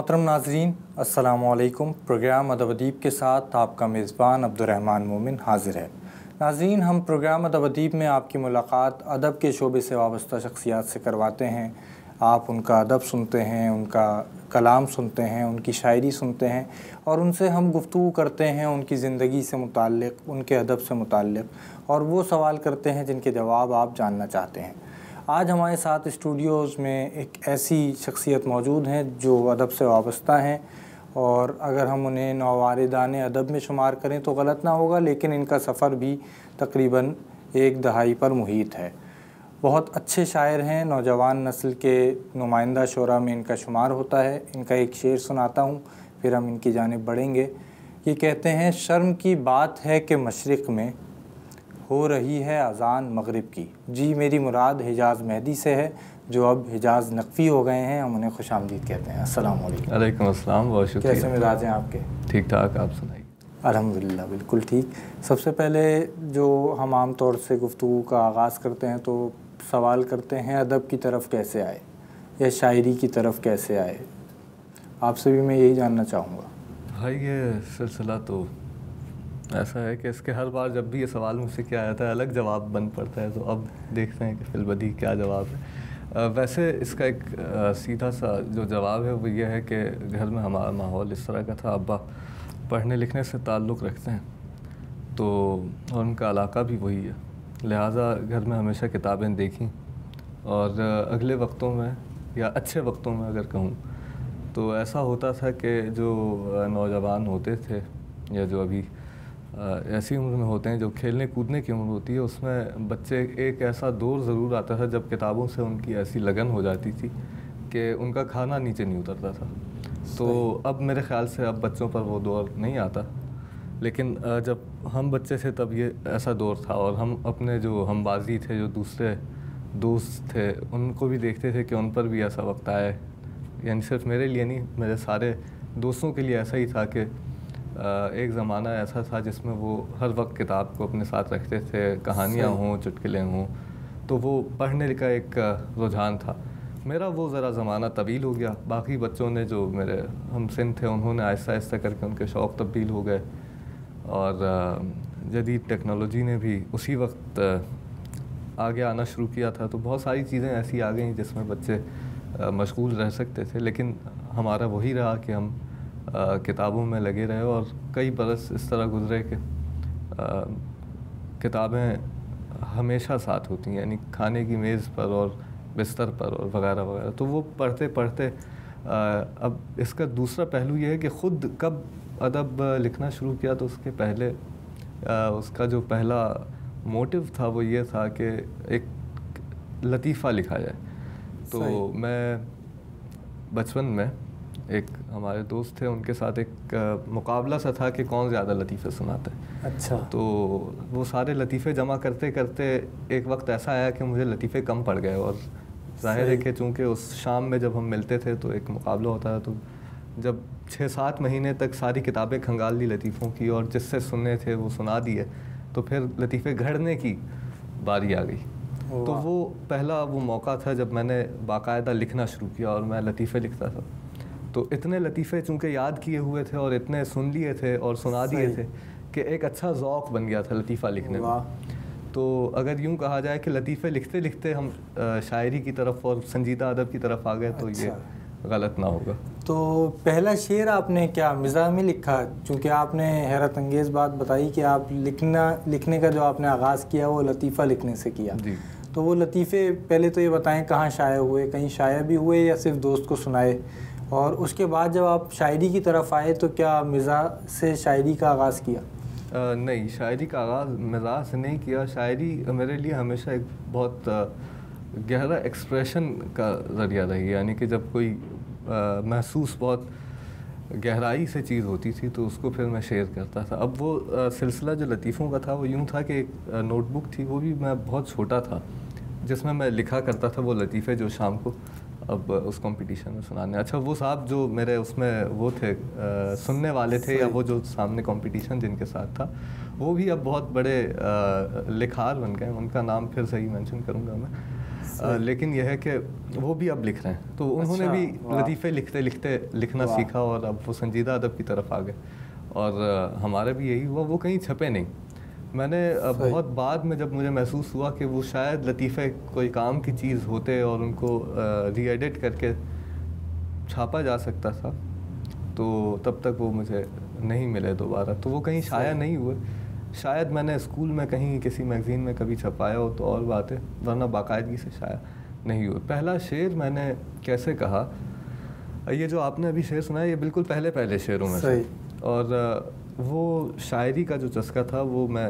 محترم ناظرین، السلام علیکم۔ پروگرام ادب ادیب کے ساتھ آپ کا میزبان عبدالرحمن مومن حاضر ہے۔ ناظرین، ہم پروگرام ادب ادیب میں آپ کی ملاقات ادب کے شعبے سے وابستہ شخصیات سے کرواتے ہیں۔ آپ ان کا ادب سنتے ہیں، ان کا کلام سنتے ہیں، ان کی شاعری سنتے ہیں اور ان سے ہم گفتگو کرتے ہیں ان کی زندگی سے متعلق، ان کے ادب سے متعلق، اور وہ سوال کرتے ہیں جن کے جواب آپ جاننا چاہتے ہیں۔ آج ہمارے ساتھ اسٹوڈیوز میں ایک ایسی شخصیت موجود ہیں جو ادب سے وابستہ ہیں، اور اگر ہم انہیں نوواردان ادب میں شمار کریں تو غلط نہ ہوگا، لیکن ان کا سفر بھی تقریباً ایک دہائی پر محیط ہے۔ بہت اچھے شاعر ہیں، نوجوان نسل کے نمائندہ شعراء میں ان کا شمار ہوتا ہے۔ ان کا ایک شعر سناتا ہوں، پھر ہم ان کی جانب بڑھیں گے۔ یہ کہتے ہیں: شرم کی بات ہے کہ مشرق میں ہو رہی ہے اذان مغرب کی۔ جی، میری مراد حجاز مہدی سے ہے، جو اب حجاز نقوی ہو گئے ہیں۔ ہم انہیں خوش آمدید کہتے ہیں۔ السلام علیکم۔ وعلیکم السلام، بہت شکریہ۔ کیسے مزاج ہیں آپ کے؟ ٹھیک ٹھاک، آپ سنائیے۔ الحمدللہ بالکل ٹھیک۔ سب سے پہلے جو ہم عام طور سے گفتگو کا آغاز کرتے ہیں تو سوال کرتے ہیں ادب کی طرف کیسے آئے یا شاعری کی طرف کیسے آئے؟ آپ سے بھی میں یہی جاننا چاہوں گا۔ بھائی، یہ سلسلہ تو ایسا ہے کہ اس کے ہر بار جب بھی یہ سوال مجھ سے کیا جاتا ہے الگ جواب بن پڑتا ہے، تو اب دیکھتے ہیں کہ فی البدیہہ کیا جواب ہے۔ ویسے اس کا ایک سیدھا سا جو جواب ہے وہ یہ ہے کہ گھر میں ہمارا ماحول اس طرح کا تھا، ابا پڑھنے لکھنے سے تعلق رکھتے ہیں تو اور ان کا علاقہ بھی وہی ہے، لہٰذا گھر میں ہمیشہ کتابیں دیکھیں، اور اگلے وقتوں میں یا اچھے وقتوں میں اگر کہوں تو ایسا ہوتا تھا کہ جو نوجوان ہوتے تھے یا جو ابھی ایسی عمر میں ہوتے ہیں جو کھیلنے کودنے کی عمر ہوتی ہے، اس میں بچے ایک ایسا دور ضرور آتا تھا جب کتابوں سے ان کی ایسی لگن ہو جاتی تھی کہ ان کا کھانا نیچے نہیں اترتا تھا۔ تو اب میرے خیال سے اب بچوں پر وہ دور نہیں آتا، لیکن جب ہم بچے تھے تب یہ ایسا دور تھا، اور ہم اپنے جو ہم بازی تھے، جو دوسرے دوست تھے، ان کو بھی دیکھتے تھے کہ ان پر بھی ایسا وقت آئے۔ یعنی صرف میرے لیے نہیں، میرے سارے دوستوں کے لیے ایسا ہی تھا کہ ایک زمانہ ایسا تھا جس میں وہ ہر وقت کتاب کو اپنے ساتھ رکھتے تھے، کہانیاں ہوں، چٹکلے ہوں، تو وہ پڑھنے کا ایک رجحان تھا۔ میرا وہ ذرا زمانہ طویل ہو گیا، باقی بچوں نے جو میرے ہم سن تھے انہوں نے آہستہ آہستہ کر کے ان کے شوق تبدیل ہو گئے، اور جدید ٹیکنالوجی نے بھی اسی وقت آگے آنا شروع کیا تھا، تو بہت ساری چیزیں ایسی آ گئیں جس میں بچے مشغول رہ سکتے تھے، لیکن ہمارا وہی رہا کہ ہم کتابوں میں لگے رہے، اور کئی برس اس طرح گزرے کہ کتابیں ہمیشہ ساتھ ہوتی ہیں، یعنی کھانے کی میز پر اور بستر پر اور وغیرہ وغیرہ۔ تو وہ پڑھتے پڑھتے اب اس کا دوسرا پہلو یہ ہے کہ خود کب ادب لکھنا شروع کیا، تو اس کے پہلے اس کا جو پہلا موٹیو تھا وہ یہ تھا کہ ایک لطیفہ لکھا جائے۔ تو میں بچپن میں ایک ہمارے دوست تھے، ان کے ساتھ ایک مقابلہ سا تھا کہ کون زیادہ لطیفے سناتا ہے۔ اچھا۔ تو وہ سارے لطیفے جمع کرتے کرتے ایک وقت ایسا آیا کہ مجھے لطیفے کم پڑ گئے، اور ظاہر ہے کہ چونکہ اس شام میں جب ہم ملتے تھے تو ایک مقابلہ ہوتا تھا، تو جب 6-7 مہینے تک ساری کتابیں کھنگال لی لطیفوں کی اور جس سے سننے تھے وہ سنا دیے، تو پھر لطیفے گھڑنے کی باری آ گئی۔ تو وہ پہلا وہ موقع تھا جب میں نے باقاعدہ لکھنا شروع کیا، اور میں لطیفے لکھتا تھا۔ تو اتنے لطیفے چونکہ یاد کیے ہوئے تھے اور اتنے سن لیے تھے اور سنا دیے تھے کہ ایک اچھا ذوق بن گیا تھا لطیفہ لکھنے میں۔ تو اگر یوں کہا جائے کہ لطیفے لکھتے لکھتے ہم شاعری کی طرف اور سنجیدہ ادب کی طرف آ گئے تو یہ غلط نہ ہوگا۔ تو پہلا شعر آپ نے کیا مزاح میں لکھا؟ چونکہ آپ نے حیرت انگیز بات بتائی کہ آپ لکھنے کا جو آپ نے آغاز کیا وہ لطیفہ لکھنے سے کیا۔ جی۔ تو وہ لطیفے پہلے تو یہ بتائیں کہاں شائع ہوئے، کہیں شائع بھی ہوئے یا صرف دوست کو سنائے؟ اور اس کے بعد جب آپ شاعری کی طرف آئے تو کیا مزاح سے شاعری کا آغاز کیا؟ نہیں، شاعری کا آغاز مزاح سے نہیں کیا۔ شاعری میرے لیے ہمیشہ ایک بہت گہرا ایکسپریشن کا ذریعہ رہی، یعنی کہ جب کوئی محسوس بہت گہرائی سے چیز ہوتی تھی تو اس کو پھر میں شیئر کرتا تھا۔ اب وہ سلسلہ جو لطیفوں کا تھا وہ یوں تھا کہ ایک نوٹ بک تھی، وہ بھی میں بہت چھوٹا تھا، جس میں لکھا کرتا تھا وہ لطیفے جو شام کو اب اس کمپٹیشن میں سنانے۔ اچھا، وہ صاحب جو میرے اس میں وہ تھے سننے والے تھے، یا وہ جو سامنے کمپٹیشن جن کے ساتھ تھا، وہ بھی اب بہت بڑے لکھار بن گئے، ان کا نام پھر صحیح مینشن کروں گا میں۔ لیکن یہ ہے کہ وہ بھی اب لکھ رہے ہیں, تو انہوں نے بھی لطیفے لکھتے لکھتے لکھنا سیکھا اور اب وہ سنجیدہ ادب کی طرف آ گئے. اور ہمارا بھی یہی ہوا, وہ کہیں چھپے نہیں. میں نے بہت بعد میں جب مجھے محسوس ہوا کہ وہ شاید لطیفے کوئی کام کی چیز ہوتے اور ان کو ری ایڈٹ کر کے چھاپا جا سکتا تھا, تو تب تک وہ مجھے نہیں ملے دوبارہ, تو وہ کہیں شائع نہیں ہوئے. شاید میں نے اسکول میں کہیں کسی میگزین میں کبھی چھپایا ہو تو اور بات ہے, ورنہ باقاعدگی سے شائع نہیں ہوئے. پہلا شعر میں نے کیسے کہا, یہ جو آپ نے ابھی شعر سنا ہے یہ بالکل پہلے شعروں میں سے, اور وہ شاعری کا جو چسکا تھا وہ میں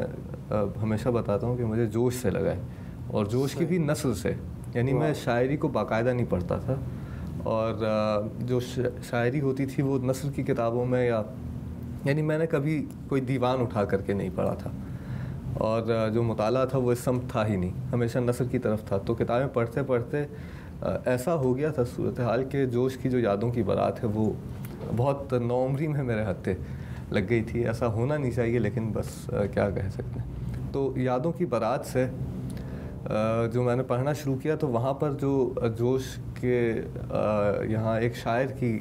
ہمیشہ بتاتا ہوں کہ مجھے جوش سے لگا ہے, اور جوش کی بھی نثر سے. یعنی میں شاعری کو باقاعدہ نہیں پڑھتا تھا, اور جو شاعری ہوتی تھی وہ نثر کی کتابوں میں, یا یعنی میں نے کبھی کوئی دیوان اٹھا کر کے نہیں پڑھا تھا, اور جو مطالعہ تھا وہ اس سمت تھا ہی نہیں, ہمیشہ نثر کی طرف تھا. تو کتابیں پڑھتے پڑھتے ایسا ہو گیا تھا صورتحال کہ جوش کی جو یادوں کی بارات ہے وہ بہت نوعمری میں میرے ہتھے لگ گئی تھی. ایسا ہونا نہیں چاہیے لیکن بس کیا کہہ سکتے ہیں. تو یادوں کی بارات سے جو میں نے پڑھنا شروع کیا تو وہاں پر جو جوش کے یہاں ایک شاعر کی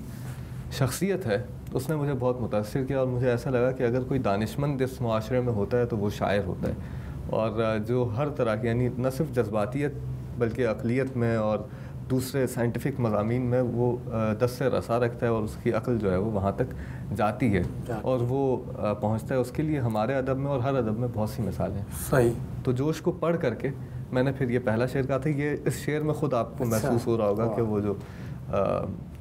شخصیت ہے اس نے مجھے بہت متاثر کیا, اور مجھے ایسا لگا کہ اگر کوئی دانشمند اس معاشرے میں ہوتا ہے تو وہ شاعر ہوتا ہے, اور جو ہر طرح کی یعنی نہ صرف جذباتیت بلکہ عقلیت میں اور دوسرے سائنٹیفک مضامین میں وہ دست سے رسا رکھتا ہے, اور اس کی عقل جو ہے وہ وہاں تک جاتی ہے اور وہ پہنچتا ہے. اس کے لیے ہمارے ادب میں اور ہر ادب میں بہت سی مثالیں ہیں. صحیح. تو جوش کو پڑھ کر کے میں نے پھر یہ پہلا شعر کہا تھا. یہ اس شعر میں خود آپ کو محسوس ہو رہا ہوگا کہ وہ جو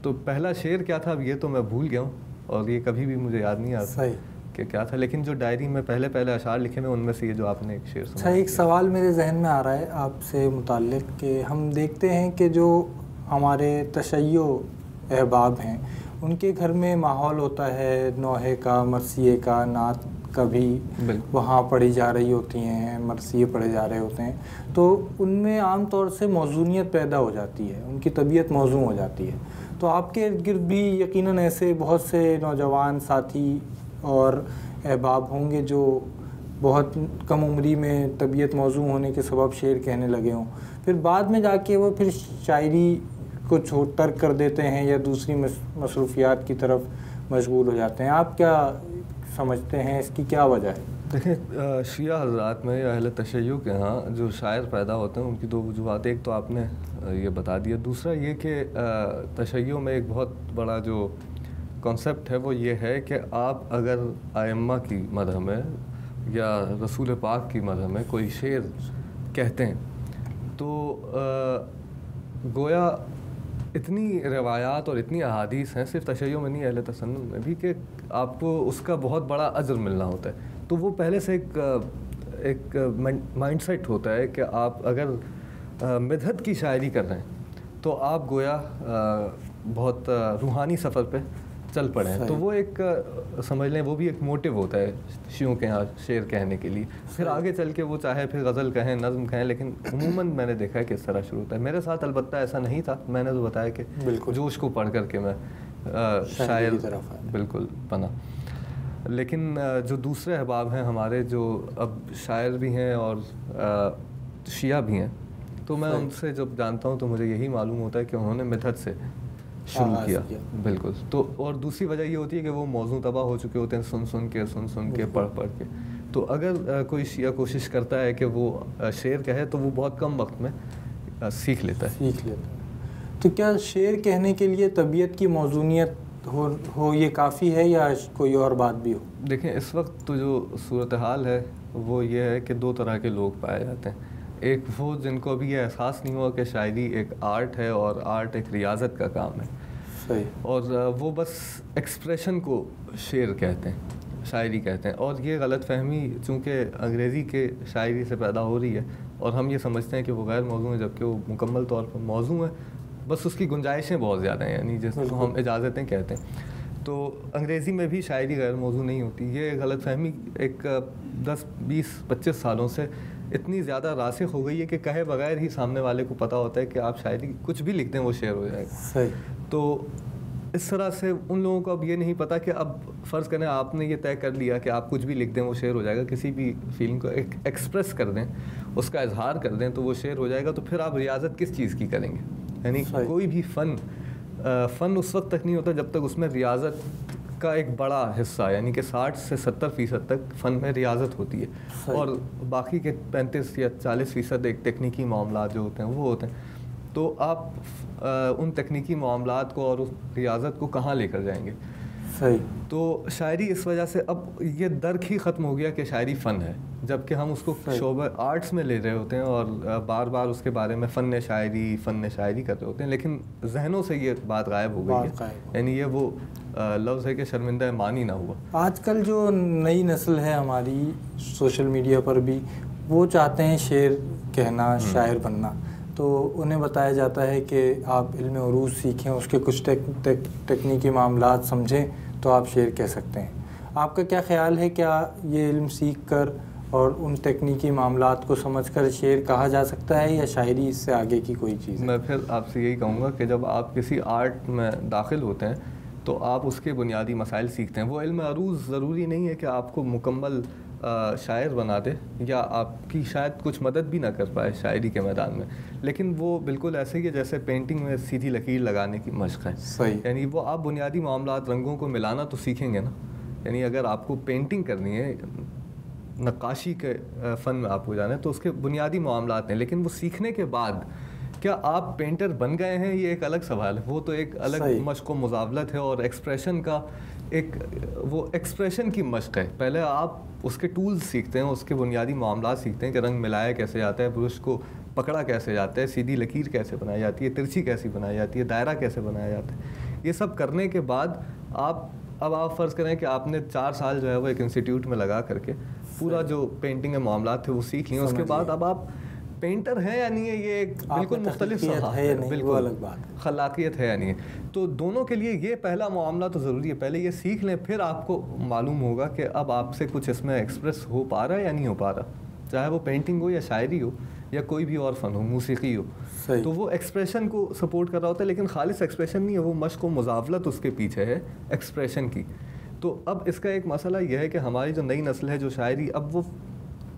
تو پہلا شعر کیا تھا اب یہ تو میں بھول گیا ہوں, اور یہ کبھی بھی مجھے یاد نہیں آتا کہ کیا تھا, لیکن جو ڈائری میں پہلے اشعار لکھے ہیں ان میں سے یہ جو آپ نے ایک شعر سنا. اچھا, ایک سوال میرے ذہن میں آ رہا ہے آپ سے متعلق کہ ہم دیکھتے ہیں کہ جو ہمارے تشیع احباب ہیں ان کے گھر میں ماحول ہوتا ہے نوحے کا, مرثیے کا, نعت کا بھی وہاں پڑھی جا رہی ہوتی ہیں, مرثیے پڑھے جا رہے ہوتے ہیں, تو ان میں عام طور سے موضوعیت پیدا ہو جاتی ہے, ان کی طبیعت موزوں ہو جاتی ہے. تو آپ کے ارد گرد بھی یقیناً ایسے بہت سے نوجوان ساتھی اور احباب ہوں گے جو بہت کم عمری میں طبیعت موزوں ہونے کے سبب شعر کہنے لگے ہوں, پھر بعد میں جا کے وہ پھر شاعری کو ترک کر دیتے ہیں یا دوسری مصروفیات کی طرف مشغول ہو جاتے ہیں. آپ کیا سمجھتے ہیں, اس کی کیا وجہ ہے؟ دیکھیں, شیعہ حضرات میں یا اہل تشیع کے ہاں جو شاعر پیدا ہوتے ہیں ان کی دو وجوہات. ایک تو آپ نے یہ بتا دیا, دوسرا یہ کہ تشیع میں ایک بہت بڑا جو کانسیپٹ ہے وہ یہ ہے کہ آپ اگر ائمہ کی مدح میں یا رسول پاک کی مدح میں کوئی شعر کہتے ہیں تو گویا اتنی روایات اور اتنی احادیث ہیں صرف تشیع میں نہیں اہل تسنن میں بھی کہ آپ کو اس کا بہت بڑا اجر ملنا ہوتا ہے. تو وہ پہلے سے ایک مائنڈ سیٹ ہوتا ہے کہ آپ اگر مدحت کی شاعری کر رہے ہیں تو آپ گویا بہت روحانی سفر پہ چل پڑے ہیں. تو وہ ایک سمجھ لیں وہ بھی ایک موٹیو ہوتا ہے شیعوں کے یہاں شعر کہنے کے لیے. پھر آگے چل کے وہ چاہے پھر غزل کہیں, نظم کہیں, لیکن عموماً میں نے دیکھا ہے کہ اس طرح شروع ہوتا ہے. میرے ساتھ البتہ ایسا نہیں تھا, میں نے تو بتایا کہ جوش کو پڑھ کر کے میں شاعر بالکل بنا. لیکن جو دوسرے احباب ہیں ہمارے جو اب شاعر بھی ہیں اور شیعہ بھی ہیں, تو میں ان سے جب جانتا ہوں تو مجھے یہی معلوم ہوتا ہے کہ انہوں نے مدحت سے شروع کیا. بالکل. تو اور دوسری وجہ یہ ہوتی ہے کہ وہ موضوع تباہ ہو چکے ہوتے ہیں سن کے پڑھ کے. تو اگر کوئی شیعہ کوشش کرتا ہے کہ وہ شعر کہے تو وہ بہت کم وقت میں سیکھ لیتا ہے. تو کیا شعر کہنے کے لیے طبیعت کی موزونیت ہو یہ کافی ہے یا کوئی اور بات بھی ہو؟ دیکھیں, اس وقت تو جو صورتحال ہے وہ یہ ہے کہ دو طرح کے لوگ پائے جاتے ہیں. ایک وہ جن کو ابھی یہ احساس نہیں ہوا کہ شاعری ایک آرٹ ہے اور آرٹ ایک ریاضت کا کام ہے. صحیح. اور وہ بس ایکسپریشن کو شعر کہتے ہیں, شاعری کہتے ہیں. اور یہ غلط فہمی چونکہ انگریزی کے شاعری سے پیدا ہو رہی ہے اور ہم یہ سمجھتے ہیں کہ وہ غیر موضوع ہے جبکہ وہ مکمل طور پر موضوع ہے, بس اس کی گنجائشیں بہت زیادہ ہیں, یعنی جس کو ہم اجازتیں کہتے ہیں. تو انگریزی میں بھی شاعری غیر موضوع نہیں ہوتی. یہ غلط فہمی ایک 10 20 25 سالوں سے اتنی زیادہ راسخ ہو گئی ہے کہ کہے بغیر ہی سامنے والے کو پتہ ہوتا ہے کہ آپ شاعری کچھ بھی لکھتے ہیں وہ شعر ہو جائے گا. صحیح. تو اس طرح سے ان لوگوں کو اب یہ نہیں پتہ کہ اب فرض کریں آپ نے یہ طے کر لیا کہ آپ کچھ بھی لکھ دیں وہ شعر ہو جائے گا, کسی بھی فیلنگ کو ایکسپریس کر دیں, اس کا اظہار کر دیں تو وہ شعر ہو جائے گا, تو پھر آپ ریاضت کس چیز کی کریں گے؟ یعنی کوئی بھی فن اس وقت تک نہیں ہوتا جب تک اس میں ریاضت کا ایک بڑا حصہ, یعنی کہ 60 سے 70% تک فن میں ریاضت ہوتی ہے, اور باقی کے 35 یا 40% ایک تکنیکی معاملات جو ہوتے ہیں وہ ہوتے ہیں. تو آپ ان تکنیکی معاملات کو اور اس ریاضت کو کہاں لے کر جائیں گے؟ صحیح. تو شاعری اس وجہ سے اب یہ درک ہی ختم ہو گیا کہ شاعری فن ہے, جب کہ ہم اس کو شعبہ آرٹس میں لے رہے ہوتے ہیں اور بار بار اس کے بارے میں فن شاعری کر رہے ہوتے ہیں, لیکن ذہنوں سے یہ بات غائب ہو گئی ہے. یعنی یہ وہ لفظ ہے کہ شرمندہ مانی نہ ہوا. آج کل جو نئی نسل ہے ہماری سوشل میڈیا پر بھی, وہ چاہتے ہیں شعر کہنا, شاعر بننا, تو انہیں بتایا جاتا ہے کہ آپ علم عروض سیکھیں, اس کے کچھ تکنیکی معاملات سمجھیں تو آپ شعر کہہ سکتے ہیں. آپ کا کیا خیال ہے, کیا یہ علم سیکھ کر اور ان تکنیکی معاملات کو سمجھ کر شعر کہا جا سکتا ہے, یا شاعری اس سے آگے کی کوئی چیز ہے؟ میں پھر آپ سے یہی کہوں گا کہ جب آپ کسی آرٹ میں داخل ہوتے ہیں تو آپ اس کے بنیادی مسائل سیکھتے ہیں. وہ علم عروض ضروری نہیں ہے کہ آپ کو مکمل شاعر بنا دے, یا آپ کی شاید کچھ مدد بھی نہ کر پائے شاعری کے میدان میں, لیکن وہ بالکل ایسے ہی ہے جیسے پینٹنگ میں سیدھی لکیر لگانے کی مشق ہے. صحیح. یعنی وہ آپ بنیادی معاملات, رنگوں کو ملانا تو سیکھیں گے نا. یعنی اگر آپ کو پینٹنگ کرنی ہے, نقاشی کے فن میں آپ کو جانا ہے, تو اس کے بنیادی معاملات ہیں, لیکن وہ سیکھنے کے بعد کیا آپ پینٹر بن گئے ہیں, یہ ایک الگ سوال ہے. وہ تو ایک الگ مشق و مزاولت ہے, اور ایکسپریشن کا وہ ایکسپریشن کی مشق ہے. پہلے آپ اس کے ٹولز سیکھتے ہیں, اس کے بنیادی معاملات سیکھتے ہیں کہ رنگ ملایا کیسے جاتا ہے, برش کو پکڑا کیسے جاتا ہے, سیدھی لکیر کیسے بنائی جاتی ہے, ترچھی کیسی بنائی جاتی ہے, دائرہ کیسے بنایا جاتا ہے. یہ سب کرنے کے بعد آپ فرض کریں کہ آپ نے 4 سال جو ہے وہ ایک انسٹیٹیوٹ میں لگا کر کے پورا جو پینٹنگ کے معاملات تھے وہ سیکھ لیں. اس کے بعد اب آپ پینٹر ہے یا نہیں ہے, یہ ایک بالکل مختلف ہے, بالکل خلاقیت ہے یا نہیں ہے. تو دونوں کے لیے یہ پہلا معاملہ تو ضروری ہے, پہلے یہ سیکھ لیں, پھر آپ کو معلوم ہوگا کہ اب آپ سے کچھ اس میں ایکسپریس ہو پا رہا ہے یا نہیں ہو پا رہا, چاہے وہ پینٹنگ ہو یا شاعری ہو یا کوئی بھی اور فن ہو, موسیقی ہو. تو وہ ایکسپریشن کو سپورٹ کر رہا ہوتا ہے, لیکن خالص ایکسپریشن نہیں ہے, وہ مشق و مزاولت اس کے پیچھے ہے ایکسپریشن کی. تو اب اس کا ایک مسئلہ یہ ہے کہ ہماری جو نئی نسل ہے جو شاعری, اب وہ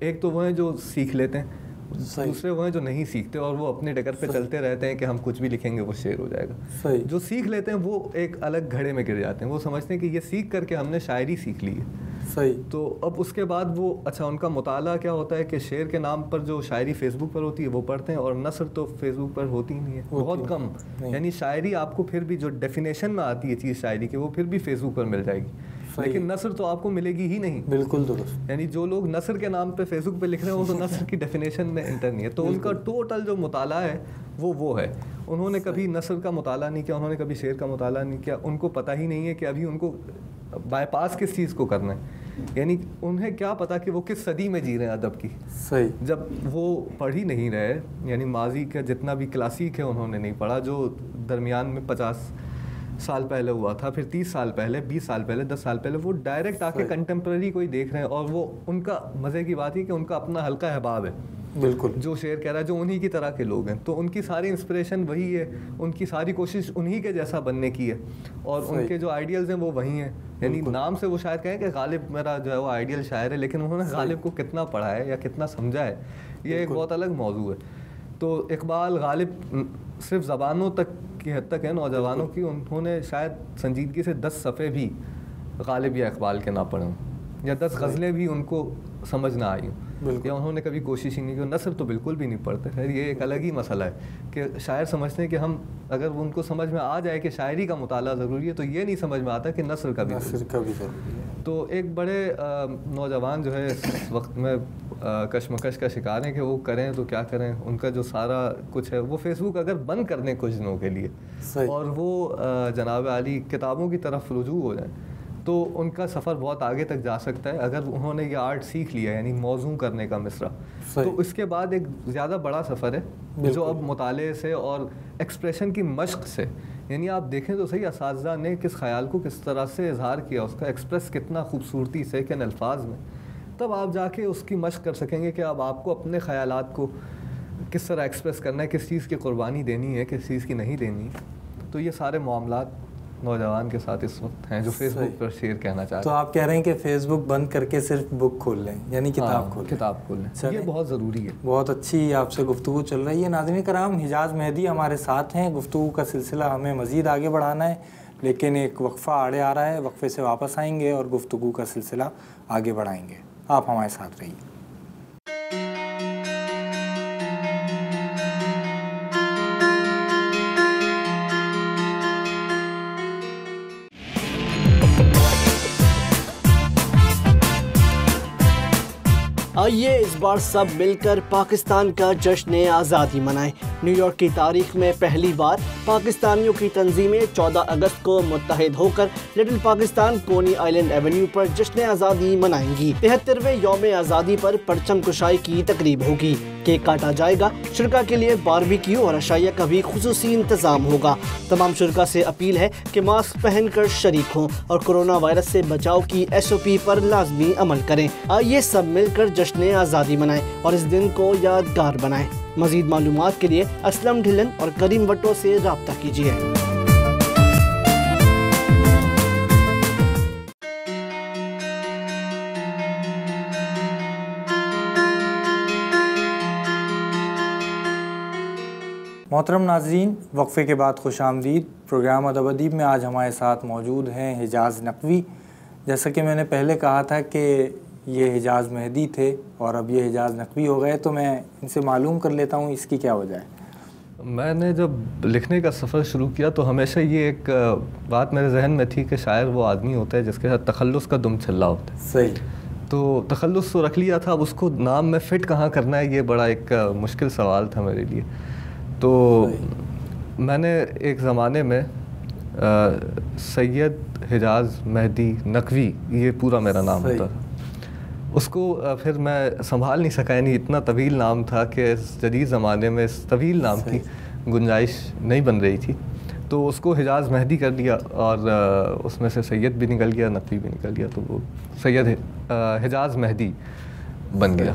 ایک تو وہ ہیں جو سیکھ لیتے ہیں, دوسرے وہ ہیں جو نہیں سیکھتے اور وہ اپنے ڈگر پہ چلتے رہتے ہیں کہ ہم کچھ بھی لکھیں گے وہ شعر ہو جائے گا. جو سیکھ لیتے ہیں وہ ایک الگ گھڑے میں گر جاتے ہیں, وہ سمجھتے ہیں کہ یہ سیکھ کر کے ہم نے شاعری سیکھ لی ہے. صحیح. تو اب اس کے بعد وہ اچھا ان کا مطالعہ کیا ہوتا ہے کہ شعر کے نام پر جو شاعری فیس بک پر ہوتی ہے وہ پڑھتے ہیں, اور نثر تو فیس بک پر ہوتی ہی نہیں ہے, بہت کم. یعنی شاعری آپ کو پھر بھی جو ڈیفینیشن میں آتی ہے چیز شاعری کی وہ پھر بھی فیس بک پر مل جائے گی, لیکن نثر تو آپ کو ملے گی ہی نہیں. بالکل درست. یعنی جو لوگ نثر کے نام پہ فیس بک پہ لکھ رہے ہیں وہ تو نثر کی ڈیفینیشن میں انٹر نہیں ہے. تو ان کا ٹوٹل جو مطالعہ ہے وہ ہے, انہوں نے کبھی نثر کا مطالعہ نہیں کیا, انہوں نے کبھی شعر کا مطالعہ نہیں کیا, ان کو پتہ ہی نہیں ہے کہ ابھی ان کو بائی پاس کس چیز کو کرنا ہے. یعنی انہیں کیا پتا کہ وہ کس صدی میں جی رہے ہیں ادب کی. صحیح. جب وہ پڑھ ہی نہیں رہے, یعنی ماضی کا جتنا بھی کلاسیک ہے انہوں نے نہیں پڑھا, جو درمیان میں 50 سال پہلے ہوا تھا, پھر 30 سال پہلے, 20 سال پہلے, 10 سال پہلے, وہ ڈائریکٹ آ کے کنٹمپرری کو ہی دیکھ رہے ہیں, اور وہ ان کا مزے کی بات ہے کہ ان کا اپنا حلقہ احباب ہے. بالکل. جو شعر کہہ رہا ہے جو انہی کی طرح کے لوگ ہیں, تو ان کی ساری انسپریشن وہی ہے, ان کی ساری کوشش انہی کے جیسا بننے کی ہے, اور ان کے جو آئیڈیلز ہیں وہ وہی ہیں. یعنی نام سے وہ شاید کہیں کہ غالب میرا جو ہے وہ آئیڈیل شاعر ہے, لیکن انہوں نے غالب کو کتنا پڑھا ہے یا کتنا سمجھا ہے یہ ایک بہت الگ موضوع ہے. تو اقبال غالب صرف زبانوں تک کی حد تک ہے نوجوانوں کی, انہوں نے شاید سنجیدگی سے 10 صفحے بھی غالب یا اقبال کے نہ پڑھے ہوں, یا 10 غزلیں بھی ان کو سمجھ نہ آئی ہوں, یا انہوں نے کبھی کوشش ہی نہیں کی. نثر تو بالکل بھی نہیں پڑھتے. خیر یہ ایک الگ ہی مسئلہ ہے کہ شاعر سمجھتے ہیں کہ ہم اگر ان کو سمجھ میں آ جائے کہ شاعری کا مطالعہ ضروری ہے, تو یہ نہیں سمجھ میں آتا کہ نثر کا بھی ضروری ہے. تو ایک بڑے نوجوان جو ہے اس وقت میں کشمکش کا شکار ہیں کہ وہ کریں تو کیا کریں. ان کا جو سارا کچھ ہے وہ فیس بک اگر بند کر دیں کچھ دنوں کے لیے, اور وہ جناب عالی کتابوں کی طرف رجوع ہو جائیں, تو ان کا سفر بہت آگے تک جا سکتا ہے. اگر انہوں نے یہ آرٹ سیکھ لیا, یعنی موزوں کرنے کا مصرع, تو اس کے بعد ایک زیادہ بڑا سفر ہے جو اب مطالعے سے اور ایکسپریشن کی مشق سے, یعنی آپ دیکھیں تو صحیح اساتذہ نے کس خیال کو کس طرح سے اظہار کیا, اس کا ایکسپریس کتنا خوبصورتی سے کن الفاظ میں, تب آپ جا کے اس کی مشق کر سکیں گے کہ اب آپ کو اپنے خیالات کو کس طرح ایکسپریس کرنا ہے, کس چیز کی قربانی دینی ہے, کس چیز کی نہیں دینی. تو یہ سارے معاملات نوجوان کے ساتھ اس وقت ہیں جو فیس بک پر شعر کہنا چاہتے ہیں. تو آپ کہہ رہے ہیں کہ فیس بک بند کر کے صرف بک کھول لیں, یعنی کتاب کھول لیں, یہ بہت ضروری ہے. بہت اچھی آپ سے گفتگو چل رہی ہے. ناظرین کرام, حجاز مہدی ہمارے ساتھ ہیں. گفتگو کا سلسلہ ہمیں مزید آگے بڑھانا ہے, لیکن ایک وقفہ آڑے آ رہا ہے. وقفے سے واپس آئیں گے اور گفتگو کا سلسلہ آگے بڑھائیں گے. آپ ہمارے ساتھ رہیے. آئیے اس بار سب مل کر پاکستان کا جشن آزادی منائیں. نیو یارک کی تاریخ میں پہلی بار پاکستانیوں کی تنظیمیں 14 اگست کو متحد ہو کر لٹل پاکستان کونی آئلینڈ ایونیو پر جشن آزادی منائیں گی. 73ویں یوم آزادی پر پرچم کشائی کی تقریب ہوگی, کیک کاٹا جائے گا. شرکا کے لیے باربیکیو اور عشائیہ کا بھی خصوصی انتظام ہوگا. تمام شرکا سے اپیل ہے کہ ماسک پہن کر شریک ہوں اور کورونا وائرس سے بچاؤ کی SOP پر لازمی عمل کریں. آئیے سب مل کر جشن آزادی منائیں اور اس دن کو یادگار بنائیں. مزید معلومات کے لیے اسلم ڈھلن اور کریم وٹو سے رابطہ کیجیے. محترم ناظرین, وقفے کے بعد خوش آمدید. پروگرام ادب ادیب میں آج ہمارے ساتھ موجود ہیں حجاز نقوی. جیسا کہ میں نے پہلے کہا تھا کہ یہ حجاز مہدی تھے اور اب یہ حجاز نقوی ہو گئے, تو میں ان سے معلوم کر لیتا ہوں اس کی کیا وجہ ہے. میں نے جب لکھنے کا سفر شروع کیا تو ہمیشہ یہ ایک بات میرے ذہن میں تھی کہ شاعر وہ آدمی ہوتا ہے جس کے ساتھ تخلص کا دم چل رہا ہوتا ہے. صحیح. تو تخلص تو رکھ لیا تھا, اب اس کو نام میں فٹ کہاں کرنا ہے, یہ بڑا ایک مشکل سوال تھا میرے لیے. تو میں نے ایک زمانے میں سید حجاز مہدی نقوی, یہ پورا میرا نام ہوتا تھا. اس کو پھر میں سنبھال نہیں سکا, یعنی اتنا طویل نام تھا کہ اس جدید زمانے میں اس طویل نام کی گنجائش نہیں بن رہی تھی. تو اس کو حجاز مہدی کر دیا اور اس میں سے سید بھی نکل گیا, نقوی بھی نکل گیا, تو وہ سید حجاز مہدی بن گیا.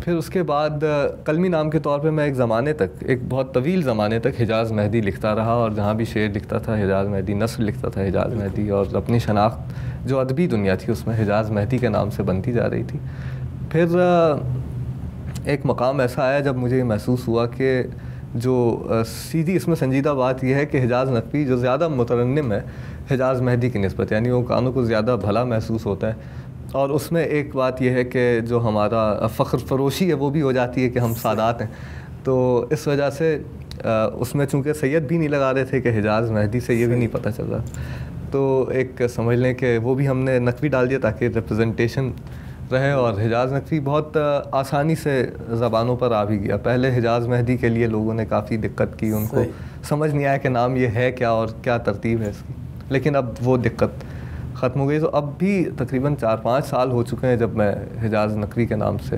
پھر اس کے بعد قلمی نام کے طور پہ میں ایک زمانے تک, ایک بہت طویل زمانے تک حجاز مہدی لکھتا رہا, اور جہاں بھی شعر لکھتا تھا حجاز مہدی, نثر لکھتا تھا حجاز مہدی, اور اپنی شناخت جو ادبی دنیا تھی اس میں حجاز مہدی کے نام سے بنتی جا رہی تھی. پھر ایک مقام ایسا آیا جب مجھے یہ محسوس ہوا کہ جو سیدھی اس میں سنجیدہ بات یہ ہے کہ حجاز نقوی جو زیادہ مترنم ہے حجاز مہدی کی نسبت, یعنی وہ کانوں کو زیادہ بھلا محسوس ہوتا ہے. اور اس میں ایک بات یہ ہے کہ جو ہمارا فخر فروشی ہے وہ بھی ہو جاتی ہے کہ ہم سادات ہیں. تو اس وجہ سے اس میں چونکہ سید بھی نہیں لگا رہے تھے کہ حجاز مہدی سے یہ بھی نہیں پتہ چل رہا, تو ایک سمجھ لیں کہ وہ بھی ہم نے نقوی ڈال دیا تاکہ ریپرزنٹیشن رہے. اور حجاز نقوی بہت آسانی سے زبانوں پر آ بھی گیا. پہلے حجاز مہدی کے لیے لوگوں نے کافی دقت کی, ان کو سمجھ نہیں آیا کہ نام یہ ہے کیا اور کیا ترتیب ہے اس کی, لیکن اب وہ دقت ختم ہو گئی. تو اب بھی تقریباً 4-5 سال ہو چکے ہیں جب میں حجاز نقوی کے نام سے,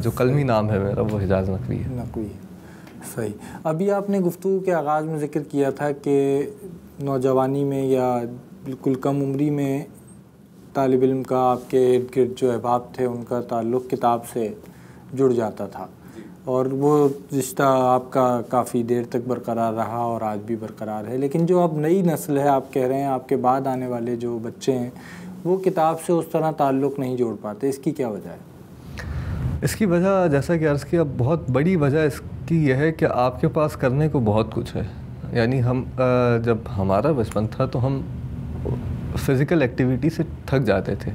جو قلمی نام ہے میرا وہ حجاز نقوی ہے. نقوی, صحیح. ابھی آپ نے گفتگو کے آغاز میں ذکر کیا تھا کہ نوجوانی میں یا بالکل کم عمری میں طالب علم کا آپ کے ارد گرد جو احباب تھے ان کا تعلق کتاب سے جڑ جاتا تھا, اور وہ رشتہ آپ کا کافی دیر تک برقرار رہا اور آج بھی برقرار ہے. لیکن جو اب نئی نسل ہے, آپ کہہ رہے ہیں آپ کے بعد آنے والے جو بچے ہیں وہ کتاب سے اس طرح تعلق نہیں جوڑ پاتے, اس کی کیا وجہ ہے؟ اس کی وجہ جیسا کہ عرض کیا, بہت بڑی وجہ اس کی یہ ہے کہ آپ کے پاس کرنے کو بہت کچھ ہے. یعنی ہم جب ہمارا بچپن تھا تو ہم فزیکل ایکٹیویٹی سے تھک جاتے تھے,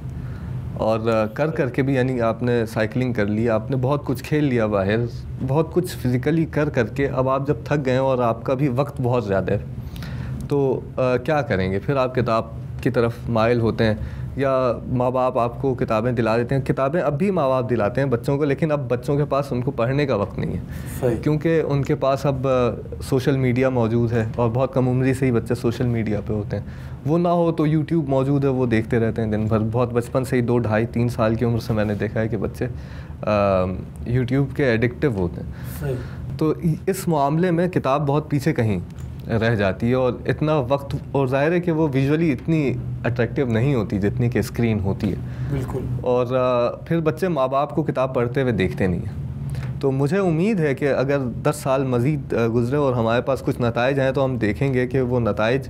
اور کر کر کے بھی, یعنی آپ نے سائیکلنگ کر لی, آپ نے بہت کچھ کھیل لیا باہر, بہت کچھ فزیکلی کر کر کے اب آپ جب تھک گئے اور آپ کا بھی وقت بہت زیادہ ہے تو کیا کریں گے؟ پھر آپ کتاب کی طرف مائل ہوتے ہیں, یا ماں باپ آپ کو کتابیں دلا دیتے ہیں. کتابیں اب بھی ماں باپ دلاتے ہیں بچوں کو, لیکن اب بچوں کے پاس ان کو پڑھنے کا وقت نہیں ہے, کیونکہ ان کے پاس اب سوشل میڈیا موجود ہے, اور بہت کم عمری سے ہی بچے سوشل میڈیا پہ ہوتے ہیں. وہ نہ ہو تو یوٹیوب موجود ہے, وہ دیکھتے رہتے ہیں دن بھر. بہت بچپن سے ہی 2, 2.5, 3 سال کی عمر سے میں نے دیکھا ہے کہ بچے یوٹیوب کے ایڈکٹیو ہوتے ہیں. تو اس معاملے میں کتاب بہت پیچھے کہیں رہ جاتی ہے, اور اتنا وقت, اور ظاہر ہے کہ وہ ویژولی اتنی اٹریکٹیو نہیں ہوتی جتنی کہ اسکرین ہوتی ہے. بالکل. اور پھر بچے ماں باپ کو کتاب پڑھتے ہوئے دیکھتے نہیں ہیں. تو مجھے امید ہے کہ اگر 10 سال مزید گزرے اور ہمارے پاس کچھ نتائج ہیں تو ہم دیکھیں گے کہ وہ نتائج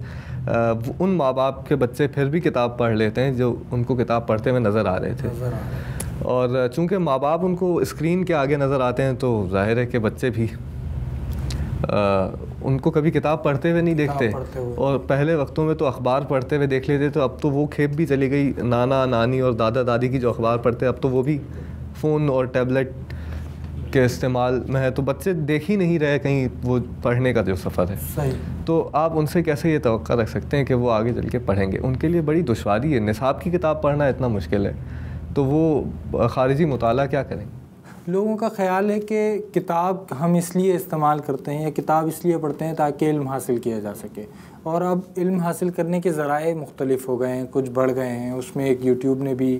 ان ماں باپ کے بچے پھر بھی کتاب پڑھ لیتے ہیں جو ان کو کتاب پڑھتے ہوئے نظر آ رہے تھے. اور چونکہ ماں باپ ان کو اسکرین کے آگے نظر آتے ہیں تو ظاہر ہے کہ بچے بھی ان کو کبھی کتاب پڑھتے ہوئے نہیں دیکھتے. اور پہلے وقتوں میں تو اخبار پڑھتے ہوئے دیکھ لیتے, تو اب تو وہ کھیپ بھی چلی گئی. نانا نانی اور دادا دادی کی جو اخبار پڑھتے اب تو وہ بھی فون اور ٹیبلٹ کے استعمال میں ہے, تو بچے دیکھ ہی نہیں رہے کہیں وہ پڑھنے کا جو سفر ہے. صحیح. تو آپ ان سے کیسے یہ توقع رکھ سکتے ہیں کہ وہ آگے چل کے پڑھیں گے؟ ان کے لیے بڑی دشواری ہے. نصاب کی کتاب پڑھنا اتنا مشکل ہے, تو وہ خارجی مطالعہ کیا کریں؟ لوگوں کا خیال ہے کہ کتاب ہم اس لیے استعمال کرتے ہیں یا کتاب اس لیے پڑھتے ہیں تاکہ علم حاصل کیا جا سکے, اور اب علم حاصل کرنے کے ذرائع مختلف ہو گئے ہیں, کچھ بڑھ گئے ہیں. اس میں ایک یوٹیوب نے بھی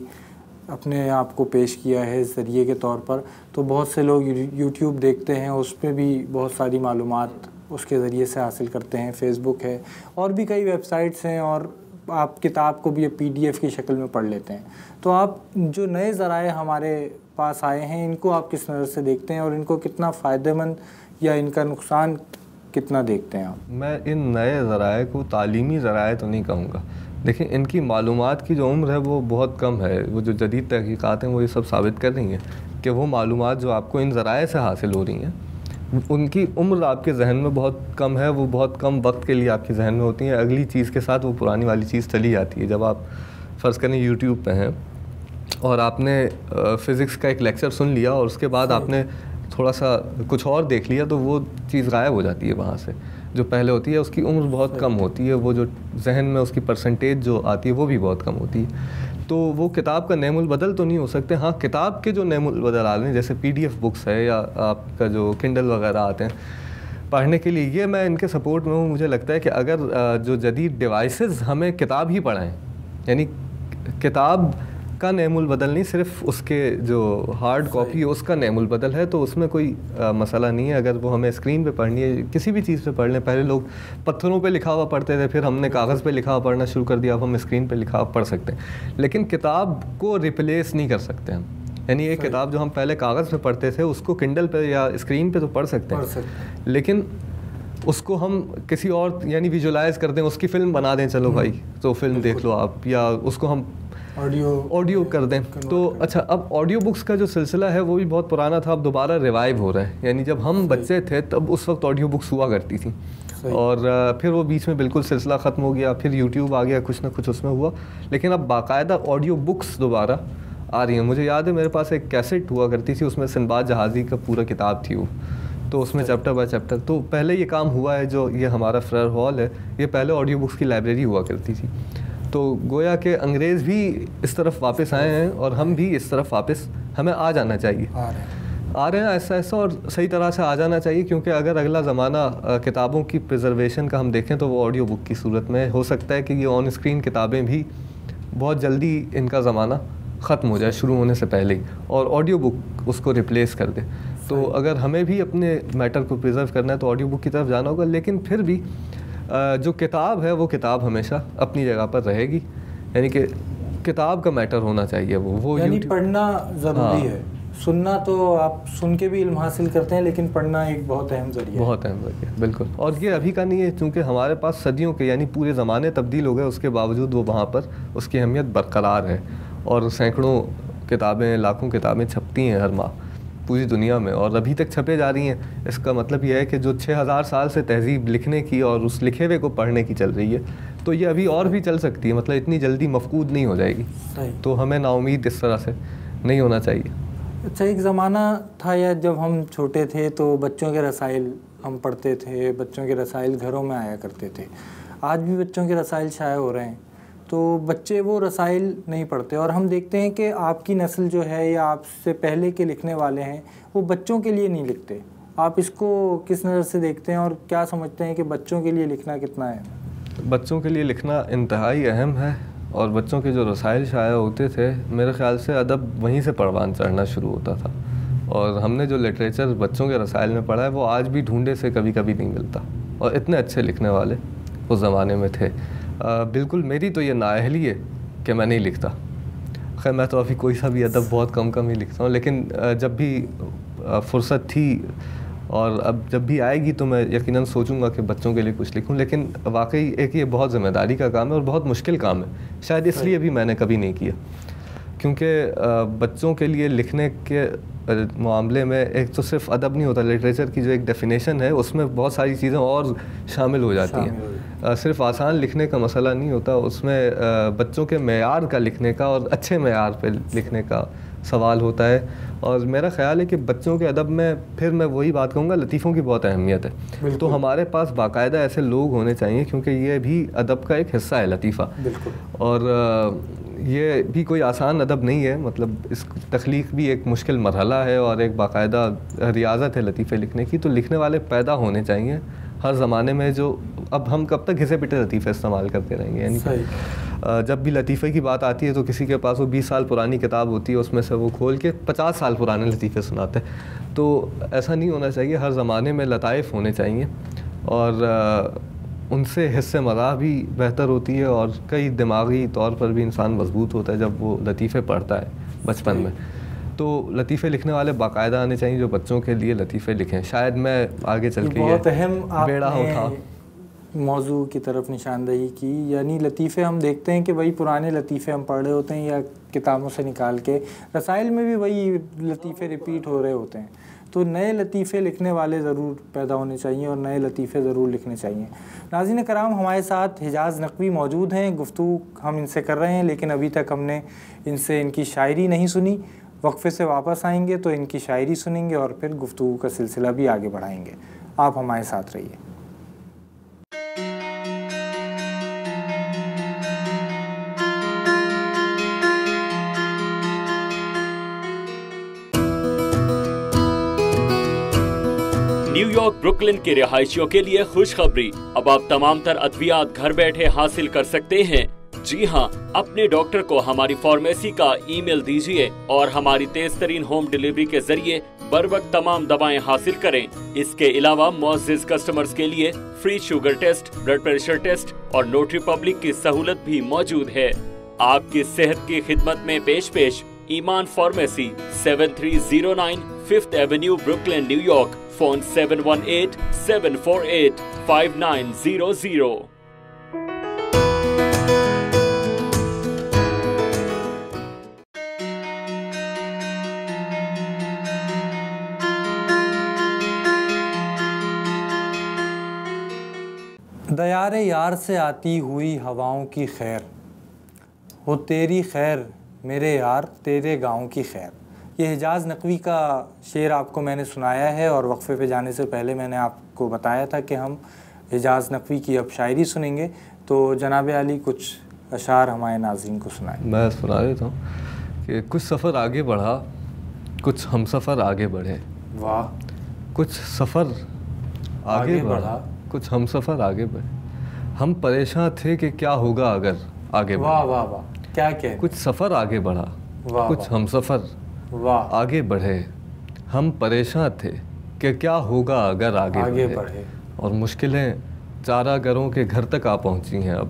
اپنے آپ کو پیش کیا ہے ذریعے کے طور پر, تو بہت سے لوگ یوٹیوب دیکھتے ہیں, اس پہ بھی بہت ساری معلومات اس کے ذریعے سے حاصل کرتے ہیں. فیس بک ہے اور بھی کئی ویب سائٹس ہیں, اور آپ کتاب کو بھی PDF کی شکل میں پڑھ لیتے ہیں. تو آپ جو نئے ذرائع ہمارے پاس آئے ہیں ان کو آپ کس نظر سے دیکھتے ہیں, اور ان کو کتنا فائدہ مند یا ان کا نقصان کتنا دیکھتے ہیں آپ؟ میں ان نئے ذرائع کو تعلیمی ذرائع تو نہیں کہوں گا. دیکھیں, ان کی معلومات کی جو عمر ہے وہ بہت کم ہے. وہ جو جدید تحقیقات ہیں وہ یہ سب ثابت کر رہی ہیں کہ وہ معلومات جو آپ کو ان ذرائع سے حاصل ہو رہی ہیں ان کی عمر آپ کے ذہن میں بہت کم ہے. وہ بہت کم وقت کے لیے آپ کے ذہن میں ہوتی ہیں. اگلی چیز کے ساتھ وہ پرانی والی چیز چلی جاتی ہے. جب آپ فرض کریں یوٹیوب پہ ہیں اور آپ نے فزکس کا ایک لیکچر سن لیا اور اس کے بعد آپ نے تھوڑا سا کچھ اور دیکھ لیا, تو وہ چیز غائب ہو جاتی ہے وہاں سے. جو پہلے ہوتی ہے اس کی عمر بہت کم ہوتی ہے, وہ جو ذہن میں اس کی پرسنٹیج جو آتی ہے وہ بھی بہت کم ہوتی ہے. تو وہ کتاب کا نعم البدل تو نہیں ہو سکتے. ہاں, کتاب کے جو نعم البدل آ رہے ہیں جیسے PDF بکس ہے یا آپ کا جو کنڈل وغیرہ آتے ہیں پڑھنے کے لیے, یہ میں ان کے سپورٹ میں ہوں. مجھے لگتا ہے کہ اگر جو جدید ڈیوائسز ہمیں کتاب ہی پڑھائیں, یعنی کتاب کا نعم البدل نہیں, صرف اس کے جو ہارڈ کاپی ہے اس کا نعم البدل ہے, تو اس میں کوئی مسئلہ نہیں ہے. اگر وہ ہمیں اسکرین پہ پڑھنی ہے, کسی بھی چیز پہ پڑھ لیں. پہلے لوگ پتھروں پہ لکھا ہوا پڑھتے تھے, پھر ہم نے کاغذ پہ لکھا ہوا پڑھنا شروع کر دیا, اب ہم اسکرین پہ لکھا ہوا پڑھ سکتے ہیں. لیکن کتاب کو ریپلیس نہیں کر سکتے ہم. یعنی ایک کتاب جو ہم پہلے کاغذ پہ پڑھتے تھے اس کو کنڈل پہ یا اسکرین پہ تو پڑھ سکتے ہیں, لیکن اس کو ہم کسی اور یعنی ویژولائز کر دیں, اس کی فلم بنا دیں, چلو بھائی تو فلم دیکھ لو آپ, یا اس کو ہم آڈیو کر دیں. تو اچھا, اب آڈیو بکس کا جو سلسلہ ہے وہ بھی بہت پرانا تھا, اب دوبارہ ریوائیو ہو رہا ہے. یعنی جب ہم بچے تھے تب اس وقت آڈیو بکس ہوا کرتی تھیں, اور پھر وہ بیچ میں بالکل سلسلہ ختم ہو گیا, پھر یوٹیوب آ گیا, کچھ نہ کچھ اس میں ہوا. لیکن اب باقاعدہ آڈیو بکس دوبارہ آ رہی ہیں. مجھے یاد ہے میرے پاس ایک کیسٹ ہوا کرتی تھی, اس میں سنباد جہازی کا پورا کتاب تھی وہ, تو اس میں چیپٹر بائی چیپٹر. تو پہلے یہ کام ہوا ہے, جو یہ ہمارا فرر ہال ہے یہ پہلے آڈیو بکس کی لائبریری ہوا کرتی تھی. تو گویا کہ انگریز بھی اس طرف واپس آئے ہیں اور ہم بھی اس طرف واپس ہمیں آ جانا چاہیے, آ رہے ہیں ایسا ایسا, اور صحیح طرح سے آ جانا چاہیے. کیونکہ اگر اگلا زمانہ کتابوں کی پریزرویشن کا ہم دیکھیں تو وہ آڈیو بک کی صورت میں ہو سکتا ہے کہ یہ آن اسکرین کتابیں بھی بہت جلدی ان کا زمانہ ختم ہو جائے شروع ہونے سے پہلے ہی, اور آڈیو بک اس کو ریپلیس کر دے. تو اگر ہمیں بھی اپنے میٹر کو پریزرو کرنا ہے تو آڈیو بک کی طرف جانا ہوگا. لیکن پھر بھی جو کتاب ہے وہ کتاب ہمیشہ اپنی جگہ پر رہے گی. یعنی کہ کتاب کا میٹر ہونا چاہیے, وہ یعنی پڑھنا ضروری ہے. سننا تو آپ سن کے بھی علم حاصل کرتے ہیں, لیکن پڑھنا ایک بہت اہم ذریعہ ہے. بہت اہم ذریعہ, بالکل. اور یہ ابھی کا نہیں ہے, چونکہ ہمارے پاس صدیوں کے یعنی پورے زمانے تبدیل ہو گئے, اس کے باوجود وہ وہاں پر اس کی اہمیت برقرار ہے. اور سینکڑوں کتابیں, لاکھوں کتابیں چھپتی ہیں ہر ماہ پوری دنیا میں, اور ابھی تک چھپے جا رہی ہیں. اس کا مطلب یہ ہے کہ جو 6000 سال سے تہذیب لکھنے کی اور اس لکھے ہوئے کو پڑھنے کی چل رہی ہے, تو یہ ابھی اور بھی چل سکتی ہے. مطلب اتنی جلدی مفقود نہیں ہو جائے گی. تو ہمیں نا امید اس طرح سے نہیں ہونا چاہیے. اچھا, ایک زمانہ تھا یا جب ہم چھوٹے تھے تو بچوں کے رسائل ہم پڑھتے تھے, بچوں کے رسائل گھروں میں آیا کرتے تھے. آج بھی بچوں کے رسائل شائع ہو رہے ہیں, تو بچے وہ رسائل نہیں پڑھتے. اور ہم دیکھتے ہیں کہ آپ کی نسل جو ہے یا آپ سے پہلے کے لکھنے والے ہیں وہ بچوں کے لیے نہیں لکھتے. آپ اس کو کس نظر سے دیکھتے ہیں, اور کیا سمجھتے ہیں کہ بچوں کے لیے لکھنا کتنا ہے؟ بچوں کے لیے لکھنا انتہائی اہم ہے. اور بچوں کے جو رسائل شائع ہوتے تھے, میرے خیال سے ادب وہیں سے پروان چڑھنا شروع ہوتا تھا. اور ہم نے جو لٹریچر بچوں کے رسائل میں پڑھا ہے وہ آج بھی ڈھونڈے سے کبھی کبھی نہیں ملتا. اور اتنے اچھے لکھنے والے اس زمانے میں تھے. بالکل میری تو یہ نااہلی ہے کہ میں نہیں لکھتا. خیر, میں تو ابھی کوئی سا بھی ادب بہت کم ہی لکھتا ہوں, لیکن جب بھی فرصت تھی اور اب جب بھی آئے گی تو میں یقیناً سوچوں گا کہ بچوں کے لیے کچھ لکھوں، لیکن واقعی ایک یہ بہت ذمہ داری کا کام ہے اور بہت مشکل کام ہے، شاید اس لیے بھی میں نے کبھی نہیں کیا، کیونکہ بچوں کے لیے لکھنے کے معاملے میں ایک تو صرف ادب نہیں ہوتا، لٹریچر کی جو ایک ڈیفینیشن ہے اس میں بہت ساری چیزیں اور شامل ہو جاتی ہیں، صرف آسان لکھنے کا مسئلہ نہیں ہوتا، اس میں بچوں کے معیار کا لکھنے کا اور اچھے معیار پہ لکھنے کا سوال ہوتا ہے، اور میرا خیال ہے کہ بچوں کے ادب میں پھر میں وہی بات کہوں گا، لطیفوں کی بہت اہمیت ہے، تو ہمارے پاس باقاعدہ ایسے لوگ ہونے چاہیے، کیونکہ یہ بھی ادب کا ایک حصہ ہے لطیفہ، اور یہ بھی کوئی آسان ادب نہیں ہے، مطلب اس تخلیق بھی ایک مشکل مرحلہ ہے اور ایک باقاعدہ ریاضت ہے لطیفے لکھنے کی، تو لکھنے والے پیدا ہونے چاہیے ہر زمانے میں، جو اب ہم کب تک گھسے پٹے لطیفے استعمال کرتے رہیں گے، یعنی جب بھی لطیفے کی بات آتی ہے تو کسی کے پاس وہ 20 سال پرانی کتاب ہوتی ہے، اس میں سے وہ کھول کے 50 سال پرانے لطیفے سناتے ہیں، تو ایسا نہیں ہونا چاہیے، ہر زمانے میں لطائف ہونے چاہیے، اور ان سے حس مزاح بھی بہتر ہوتی ہے، اور کئی دماغی طور پر بھی انسان مضبوط ہوتا ہے جب وہ لطیفے پڑھتا ہے بچپن میں، تو لطیفے لکھنے والے باقاعدہ آنے چاہیے جو بچوں کے لیے لطیفے لکھیں، شاید میں آگے چل کے بہت اہم بیڑا اٹھا موضوع کی طرف نشاندہی کی، یعنی لطیفے ہم دیکھتے ہیں کہ وہی پرانے لطیفے ہم پڑھ رہے ہوتے ہیں یا کتابوں سے نکال کے، رسائل میں بھی وہی لطیفے ریپیٹ ہو رہے ہوتے ہیں، تو نئے لطیفے لکھنے والے ضرور پیدا ہونے چاہیے اور نئے لطیفے ضرور لکھنے چاہیے۔ ناظرین کرام، ہمارے ساتھ حجاز نقوی موجود ہیں، گفتگو ہم ان سے کر رہے ہیں، لیکن ابھی تک ہم نے ان سے ان کی شاعری نہیں سنی، وقفے سے واپس آئیں گے تو ان کی شاعری سنیں گے اور پھر گفتگو کا سلسلہ بھی آگے بڑھائیں گے، آپ ہمارے ساتھ رہیے۔ نیو یارک بروکلن کے رہائشیوں کے لیے خوشخبری، اب آپ تمام تر ادویات گھر بیٹھے حاصل کر سکتے ہیں۔ جی ہاں، اپنے ڈاکٹر کو ہماری فارمیسی کا ای میل دیجیے اور ہماری تیز ترین ہوم ڈیلیوری کے ذریعے بروقت تمام دوائیں حاصل کریں۔ اس کے علاوہ معزز کسٹمرز کے لیے free sugar test, blood pressure test اور نوٹری پبلک کی سہولت بھی موجود ہے۔ آپ کی صحت کی خدمت میں پیش ایمان pharmacy, 7309 5th avenue Brooklyn, new York, phone 718-748-5900۔ دیار یار سے آتی ہوئی ہواؤں کی خیر ہو، تیری خیر میرے یار، تیرے گاؤں کی خیر۔ یہ حجاز نقوی کا شعر آپ کو میں نے سنایا ہے، اور وقفے پہ جانے سے پہلے میں نے آپ کو بتایا تھا کہ ہم حجاز نقوی کی اب شاعری سنیں گے، تو جناب علی کچھ اشعار ہمارے ناظرین کو سنائیں۔ میں سنا دیتا ہوں کہ کچھ سفر آگے بڑھا، کچھ ہم سفر آگے بڑھے۔ واہ۔ کچھ سفر آگے بڑھا، کچھ ہم سفر آگے بڑھے، ہم پریشاں تھے کہ کیا ہوگا اگر آگے بڑھے۔ واہ واہ واہ، کیا کہ کچھ سفر آگے بڑھا، کچھ ہم سفر آگے بڑھے، ہم پریشاں تھے کہ کیا ہوگا اگر آگے بڑھے، اور مشکلیں چارہ گروں کے گھر تک آ پہنچی ہیں اب۔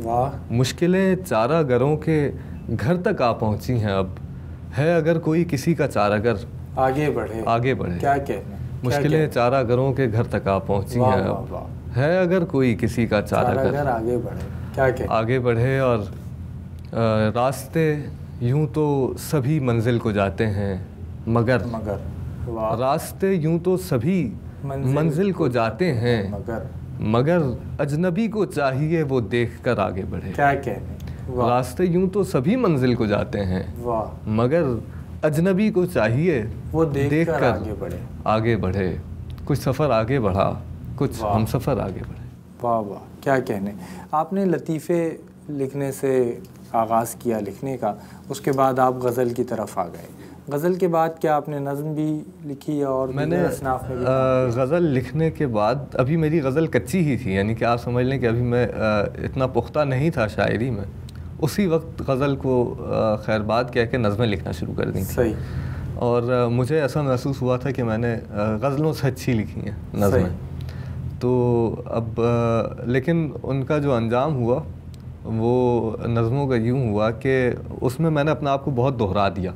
واہ۔ مشکلیں چارہ گروں کے گھر تک آ پہنچی ہیں اب، ہے اگر کوئی کسی کا چارہ گر آگے بڑھے، آگے بڑھے۔ کیا کہنا، مشکلیں چارہ گروں کے گھر تک آ پہنچی ہیں اب، ہے اگر کوئی کسی کا چارہ گر آگے بڑھے، کیا کہ آگے بڑھے۔ اور راستے یوں تو سبھی منزل کو جاتے ہیں مگر راستے یوں تو سبھی منزل کو جاتے ہیں مگر اجنبی کو چاہیے وہ دیکھ کر آگے بڑھے۔ کیا کہنے، راستے یوں تو سبھی منزل کو جاتے ہیں مگر اجنبی کو چاہیے وہ دیکھ کر آگے بڑھے۔ کچھ سفر آگے بڑھا، کچھ ہم سفر آگے بڑھے۔ واہ واہ، کیا کہنے۔ آپ نے لطیفے لکھنے سے آغاز کیا لکھنے کا، اس کے بعد آپ غزل کی طرف آ گئے۔ غزل کے بعد کیا آپ نے نظم بھی لکھی اور میں نے غزل لکھنے کے بعد، ابھی میری غزل کچی ہی تھی، یعنی کہ آپ سمجھ لیں کہ ابھی میں اتنا پختہ نہیں تھا شاعری میں، اسی وقت غزل کو خیر بات کہہ کے نظمیں لکھنا شروع کر دی تھی۔ صحیح۔ اور مجھے ایسا محسوس ہوا تھا کہ میں نے غزلوں سے اچھی لکھی ہیں نظمیں، تو اب لیکن ان کا جو انجام ہوا وہ نظموں کا یوں ہوا کہ اس میں نے اپنے آپ کو بہت دہرا دیا،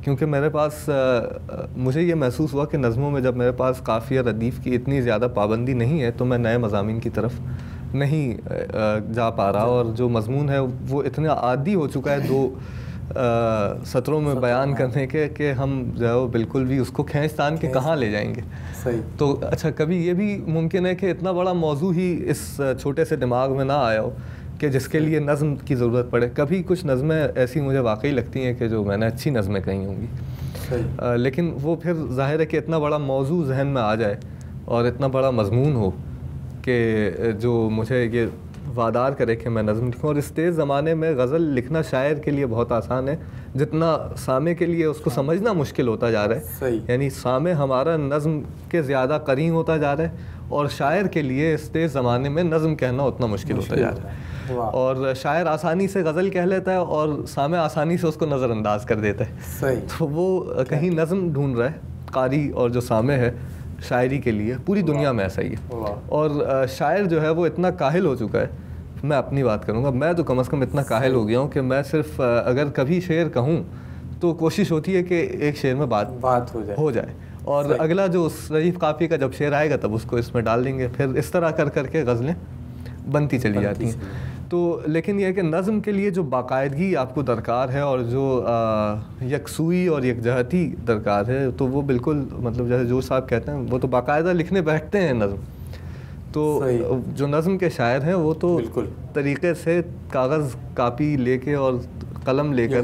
کیونکہ میرے پاس مجھے یہ محسوس ہوا کہ نظموں میں جب میرے پاس قافیہ ردیف کی اتنی زیادہ پابندی نہیں ہے تو میں نئے مضامین کی طرف نہیں جا پا رہا، اور جو مضمون ہے وہ اتنا عادی ہو چکا ہے 2 سطروں میں بیان کرنے کے کہ ہم جو ہے وہ بالکل بھی اس کو کھینچ تان کے کہاں لے جائیں گے. تو اچھا کبھی یہ بھی ممکن ہے کہ اتنا بڑا موضوع ہی اس چھوٹے سے دماغ میں نہ آیا ہو کہ جس کے لیے نظم کی ضرورت پڑے. کبھی کچھ نظمیں ایسی مجھے واقعی لگتی ہیں کہ جو میں نے اچھی نظمیں کہی ہوں گی، لیکن وہ پھر ظاہر ہے کہ اتنا بڑا موضوع ذہن میں آ جائے اور اتنا بڑا مضمون ہو کہ جو مجھے یہ وادار کرے کہ میں نظم لکھوں. اور اس تیز زمانے میں غزل لکھنا شاعر کے لیے بہت آسان ہے جتنا سامع کے لیے اس کو سمجھنا مشکل ہوتا جا رہا ہے. یعنی سامع ہمارا نظم کے زیادہ قرین ہوتا جا رہا ہے، اور شاعر کے لیے اس تیز زمانے میں نظم کہنا اتنا مشکل ہوتا جا رہا ہے. اور شاعر آسانی سے غزل کہہ لیتا ہے اور سامع آسانی سے اس کو نظر انداز کر دیتا ہے. تو وہ کہیں نظم ڈھونڈ رہا ہے قاری، اور جو سامع ہے شاعری کے لیے پوری دنیا میں ایسا ہی ہے. اور شاعر جو ہے وہ اتنا کاہل ہو چکا ہے، میں اپنی بات کروں گا، میں تو کم از کم اتنا کاہل ہو گیا ہوں کہ میں صرف اگر کبھی شعر کہوں تو کوشش ہوتی ہے کہ ایک شعر میں بات ہو جائے، اور اگلا جو ردیف قافیے کا جب شعر آئے گا تب اس کو اس میں ڈال دیں گے. پھر اس طرح کر کر کے غزلیں بنتی چلی جاتی ہیں. تو لیکن یہ ہے کہ نظم کے لیے جو باقاعدگی آپ کو درکار ہے اور جو یکسوئی اور یکجہتی درکار ہے، تو وہ بالکل مطلب جیسے جو صاحب کہتے ہیں وہ تو باقاعدہ لکھنے بیٹھتے ہیں نظم. تو جو نظم کے شاعر ہیں وہ تو طریقے سے کاغذ کاپی لے کے اور قلم لے کر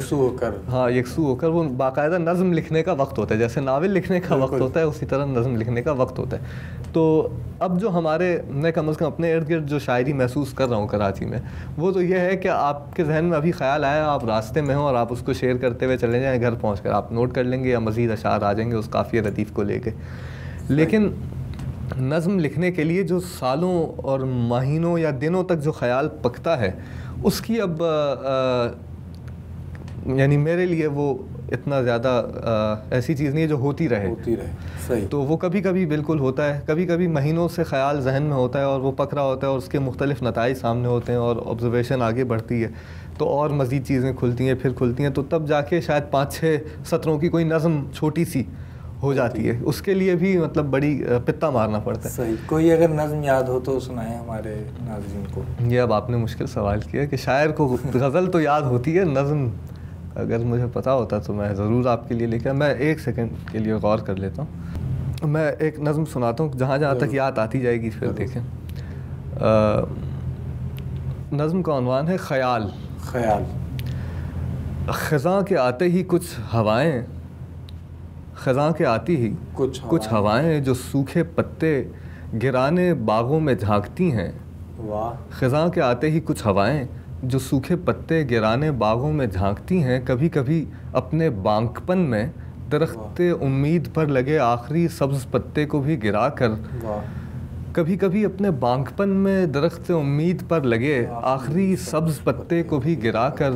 یکسو ہو کر وہ باقاعدہ نظم لکھنے کا وقت ہوتا ہے. جیسے ناول لکھنے کا وقت ہوتا ہے اسی طرح نظم لکھنے کا وقت ہوتا ہے. تو اب جو ہمارے میں کم از کم اپنے ارد گرد جو شاعری محسوس کر رہا ہوں کراچی میں، وہ تو یہ ہے کہ آپ کے ذہن میں ابھی خیال آیا، آپ راستے میں ہوں اور آپ اس کو شیئر کرتے ہوئے چلے جائیں، گھر پہنچ کر آپ نوٹ کر لیں گے یا مزید اشعار آ جائیں گے اس قافیہ ردیف کو لے کے. لیکن نظم لکھنے کے لیے جو سالوں اور مہینوں یا دنوں تک جو خیال پکتا ہے، اس کی اب یعنی میرے لیے وہ اتنا زیادہ ایسی چیز نہیں ہے جو ہوتی رہے. صحیح. تو وہ کبھی کبھی بالکل ہوتا ہے، کبھی کبھی مہینوں سے خیال ذہن میں ہوتا ہے اور وہ پک رہا ہوتا ہے اور اس کے مختلف نتائج سامنے ہوتے ہیں اور آبزرویشن آگے بڑھتی ہے تو اور مزید چیزیں کھلتی ہیں، پھر کھلتی ہیں، تو تب جا کے شاید 5-6 سطروں کی کوئی نظم چھوٹی سی ہو جاتی ہے. اس کے لیے بھی مطلب بڑی پتا مارنا پڑتا ہے. صحیح. کوئی اگر نظم یاد ہو تو سنائیں ہمارے ناظرین کو. یہ اب آپ نے مشکل سوال کیا کہ شاعر کو غزل تو یاد ہوتی ہے، نظم اگر مجھے پتا ہوتا تو میں ضرور آپ کے لیے لے کے. میں 1 سیکنڈ کے لیے غور کر لیتا ہوں. میں ایک نظم سناتا ہوں، جہاں جہاں تک یاد آتی جائے گی پھر دیکھیں. نظم کا عنوان ہے خیال. خزاں کے آتے ہی کچھ ہوائیں، خزاں کے آتی ہی کچھ ہوائیں جو سوکھے پتے گرانے باغوں میں جھانکتی ہیں. خزاں کے آتے ہی کچھ ہوائیں جو سوکھے پتے گرانے باغوں میں جھانکتی ہیں. کبھی کبھی اپنے بانکپن میں درخت امید پر لگے آخری سبز پتے کو بھی گرا کر، کبھی کبھی اپنے بانکپن میں درخت امید پر لگے آخری سبز پتے کو بھی گرا کر،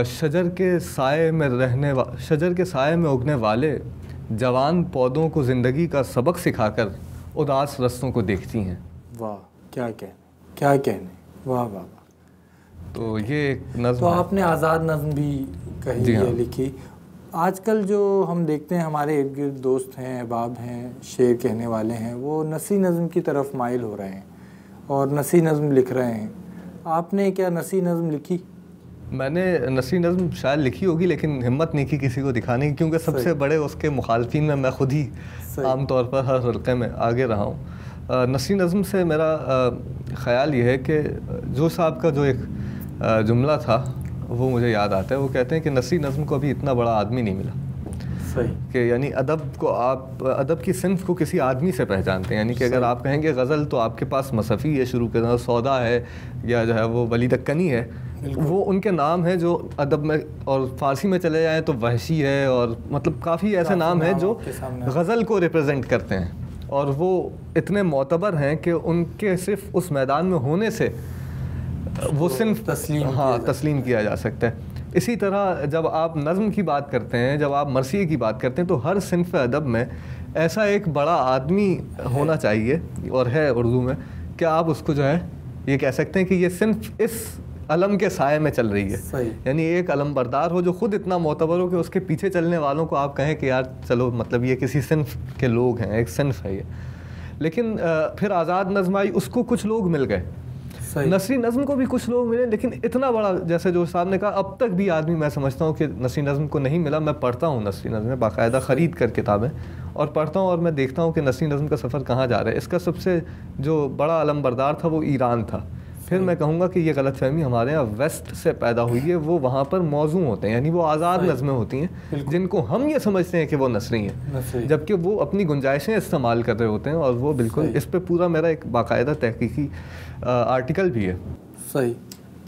شجر کے سائے میں اگنے والے جوان پودوں کو زندگی کا سبق سکھا کر اداس رستوں کو دیکھتی ہیں. واہ، کیا کہنے. واہ واہ. تو یہ ایک نظم. تو آپ نے آزاد نظم بھی کہی ہے، لکھی. آج کل جو ہم دیکھتے ہیں ہمارے ارد گرد دوست ہیں، احباب ہیں، شعر کہنے والے ہیں، وہ نثری نظم کی طرف مائل ہو رہے ہیں اور نثری نظم لکھ رہے ہیں. آپ نے کیا نثری نظم لکھی؟ میں نے نثری نظم شاید لکھی ہوگی لیکن ہمت نہیں کی کسی کو دکھانے کی، کیونکہ سب سے بڑے اس کے مخالفین میں خود ہی عام طور پر ہر حلقے میں آگے رہا ہوں. نثری نظم سے میرا خیال یہ ہے کہ جو صاحب کا جو ایک جملہ تھا وہ مجھے یاد آتا ہے. وہ کہتے ہیں کہ نثری نظم کو ابھی اتنا بڑا آدمی نہیں ملا. صحیح. کہ یعنی ادب کو آپ ادب کی صنف کو کسی آدمی سے پہچانتے ہیں. یعنی کہ اگر آپ کہیں گے غزل تو آپ کے پاس مصفی ہے، شروع کے سودا ہے، یا جو ہے وہ ولی دکنی ہے، وہ ان کے نام ہیں جو ادب میں، اور فارسی میں چلے جائیں تو وحشی ہے، اور مطلب کافی ایسے نام ہیں جو غزل کو ریپرزینٹ کرتے ہیں اور وہ اتنے معتبر ہیں کہ ان کے صرف اس میدان میں ہونے سے وہ صنف تسلیم کیا جا سکتا ہے. اسی طرح جب آپ نظم کی بات کرتے ہیں، جب آپ مرثیے کی بات کرتے ہیں، تو ہر صنف ادب میں ایسا ایک بڑا آدمی ہونا چاہیے، اور ہے اردو میں، کہ آپ اس کو جو ہے یہ کہہ سکتے ہیں کہ یہ صنف اس علم کے سائے میں چل رہی ہے. صحیح. یعنی ایک علم بردار ہو جو خود اتنا معتبر ہو کہ اس کے پیچھے چلنے والوں کو آپ کہیں کہ یار چلو مطلب یہ کسی صنف کے لوگ ہیں, ایک صنف ہے یہ. لیکن پھر آزاد نظم آئی, اس کو کچھ لوگ مل گئے, نثری نظم کو بھی کچھ لوگ ملے, لیکن اتنا بڑا جیسے جو صاحب نے کہا اب تک بھی آدمی میں سمجھتا ہوں کہ نثری نظم کو نہیں ملا. میں پڑھتا ہوں نثری نظمیں باقاعدہ خرید کر کتابیں اور پڑھتا ہوں, اور میں دیکھتا ہوں کہ نثری نظم کا سفر کہاں جا رہا ہے. اس کا سب سے جو بڑا علم بردار تھا وہ ایران تھا. پھر میں کہوں گا کہ یہ غلط فہمی ہمارے یہاں ویسٹ سے پیدا ہوئی ہے. وہ وہاں پر موزوں ہوتے ہیں, یعنی وہ آزاد نظمیں ہوتی ہیں جن کو ہم یہ سمجھتے ہیں کہ وہ نثری ہیں, جبکہ وہ اپنی گنجائشیں استعمال کر رہے ہوتے ہیں. اور وہ بالکل اس پہ پورا میرا ایک باقاعدہ تحقیقی آرٹیکل بھی ہے. صحیح.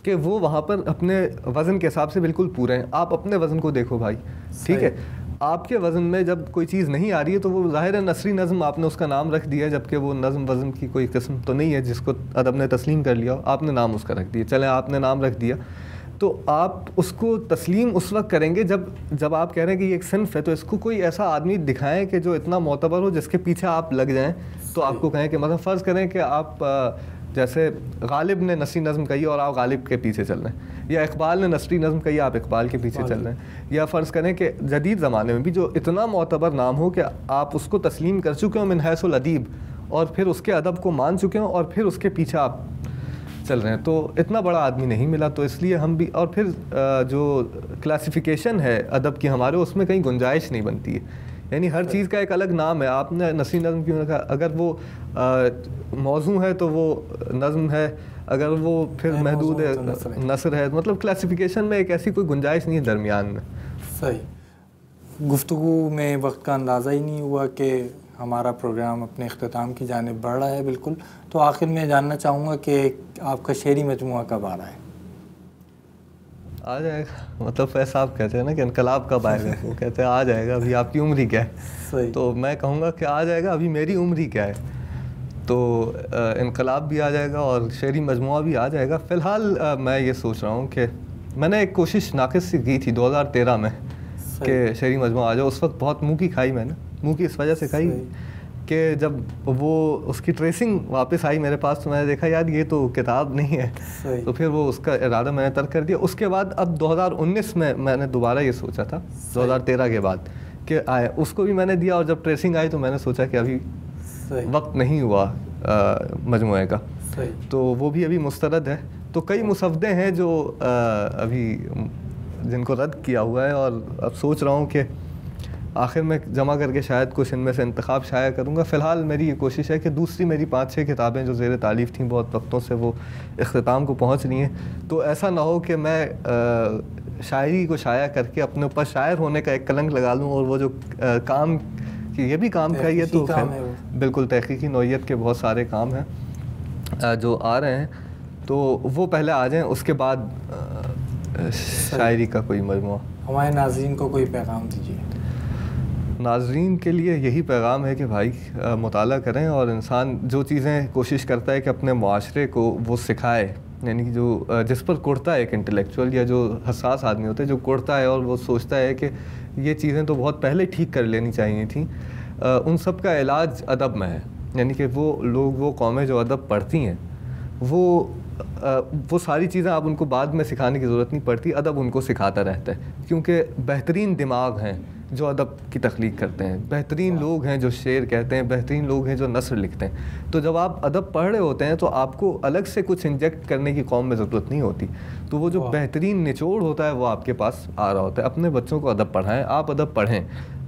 کہ وہ وہاں پر اپنے وزن کے حساب سے بالکل پورے ہیں. آپ اپنے وزن کو دیکھو بھائی, ٹھیک ہے, آپ کے وزن میں جب کوئی چیز نہیں آ رہی ہے تو وہ ظاہر ہے نثری نظم آپ نے اس کا نام رکھ دیا, جبکہ وہ نظم وزن کی کوئی قسم تو نہیں ہے جس کو ادب نے تسلیم کر لیا, آپ نے نام اس کا رکھ دیا. چلیں آپ نے نام رکھ دیا تو آپ اس کو تسلیم اس وقت کریں گے جب آپ کہہ رہے ہیں کہ یہ ایک صنف ہے, تو اس کو کوئی ایسا آدمی دکھائیں کہ جو اتنا معتبر ہو جس کے پیچھے آپ لگ جائیں. تو آپ کو کہیں کہ مثلا فرض کریں کہ آپ جیسے غالب نے نثری نظم کہی اور آپ غالب کے پیچھے چل رہے ہیں, یا اقبال نے نثری نظم کہی آپ اقبال کے پیچھے چل رہے ہیں, یا فرض کریں کہ جدید زمانے میں بھی جو اتنا معتبر نام ہو کہ آپ اس کو تسلیم کر چکے ہوں من حیث الادیب, اور پھر اس کے ادب کو مان چکے ہوں, اور پھر اس کے پیچھے آپ چل رہے ہیں. تو اتنا بڑا آدمی نہیں ملا. تو اس لیے ہم بھی, اور پھر جو کلاسیفیکیشن ہے ادب کی ہمارے, اس میں کہیں گنجائش نہیں بنتی ہے. یعنی ہر چیز کا ایک الگ نام ہے. آپ نے نثری نظم کیوں رکھا؟ اگر وہ موضوع ہے تو وہ نظم ہے, اگر وہ پھر محدود ہے نثر ہے. مطلب کلاسیفیکیشن میں ایک ایسی کوئی گنجائش نہیں ہے درمیان میں. صحیح. گفتگو میں وقت کا اندازہ ہی نہیں ہوا کہ ہمارا پروگرام اپنے اختتام کی جانب بڑھ رہا ہے بالکل. تو آخر میں جاننا چاہوں گا کہ آپ کا شعری مجموعہ کب آ رہا ہے؟ آ جائے گا. مطلب فیض صاحب کہتے ہیں نا کہ انقلاب کب آئے گا, وہ کہتے ہیں آ جائے گا, ابھی آپ کی عمر ہی کیا ہے. تو میں کہوں گا کہ آ جائے گا, ابھی میری عمر ہی کیا ہے. تو انقلاب بھی آ جائے گا اور شعری مجموعہ بھی آ جائے گا. فی الحال میں یہ سوچ رہا ہوں کہ میں نے ایک کوشش ناقص سی کی تھی 2013 میں کہ شعری مجموعہ آ جائے. اس وقت بہت منہ کی کھائی میں نے, منہ کی اس وجہ سے کھائی کہ جب وہ اس کی ٹریسنگ واپس آئی میرے پاس تو میں نے دیکھا یار یہ تو کتاب نہیں ہے. تو پھر وہ اس کا ارادہ میں نے ترک کر دیا. اس کے بعد اب 2019 میں نے دوبارہ یہ سوچا تھا 2013 کے بعد کہ آئے, اس کو بھی میں نے دیا, اور جب ٹریسنگ آئی تو میں نے سوچا کہ ابھی وقت نہیں ہوا مجموعے کا, تو وہ بھی ابھی مسترد ہے. تو کئی مسودے ہیں جو ابھی جن کو رد کیا ہوا ہے, اور اب سوچ رہا ہوں کہ آخر میں جمع کر کے شاید کچھ ان میں سے انتخاب شائع کروں گا. فی الحال میری یہ کوشش ہے کہ دوسری میری 5-6 کتابیں جو زیر تالیف تھیں بہت وقتوں سے, وہ اختتام کو پہنچ رہی ہیں. تو ایسا نہ ہو کہ میں شاعری کو شائع کر کے اپنے اوپر شاعر ہونے کا ایک کلنک لگا لوں, اور وہ جو کام یہ بھی کام کا یہ تو بالکل تحقیقی نوعیت کے بہت سارے کام ہیں جو آ رہے ہیں, تو وہ پہلے آ جائیں, اس کے بعد شاعری کا کوئی مجموعہ. ہمارے ناظرین کو کوئی پیغام دیجیے. ناظرین کے لیے یہی پیغام ہے کہ بھائی مطالعہ کریں, اور انسان جو چیزیں کوشش کرتا ہے کہ اپنے معاشرے کو وہ سکھائے, یعنی کہ جو جس پر کوڑتا ہے ایک انٹلیکچوئل یا جو حساس آدمی ہوتا ہے جو کوڑتا ہے اور وہ سوچتا ہے کہ یہ چیزیں تو بہت پہلے ٹھیک کر لینی چاہیے تھیں, ان سب کا علاج ادب میں ہے. یعنی کہ وہ لوگ, وہ قومیں جو ادب پڑھتی ہیں, وہ ساری چیزیں آپ ان کو بعد میں سکھانے کی ضرورت نہیں پڑتی, ادب ان کو سکھاتا رہتا ہے. کیونکہ بہترین دماغ ہیں جو ادب کی تخلیق کرتے ہیں, بہترین لوگ ہیں جو شعر کہتے ہیں, بہترین لوگ ہیں جو نثر لکھتے ہیں. تو جب آپ ادب پڑھ رہے ہوتے ہیں تو آپ کو الگ سے کچھ انجیکٹ کرنے کی قوم میں ضرورت نہیں ہوتی. تو وہ جو بہترین نچوڑ ہوتا ہے وہ آپ کے پاس آ رہا ہوتا ہے. اپنے بچوں کو ادب پڑھائیں, آپ ادب پڑھیں,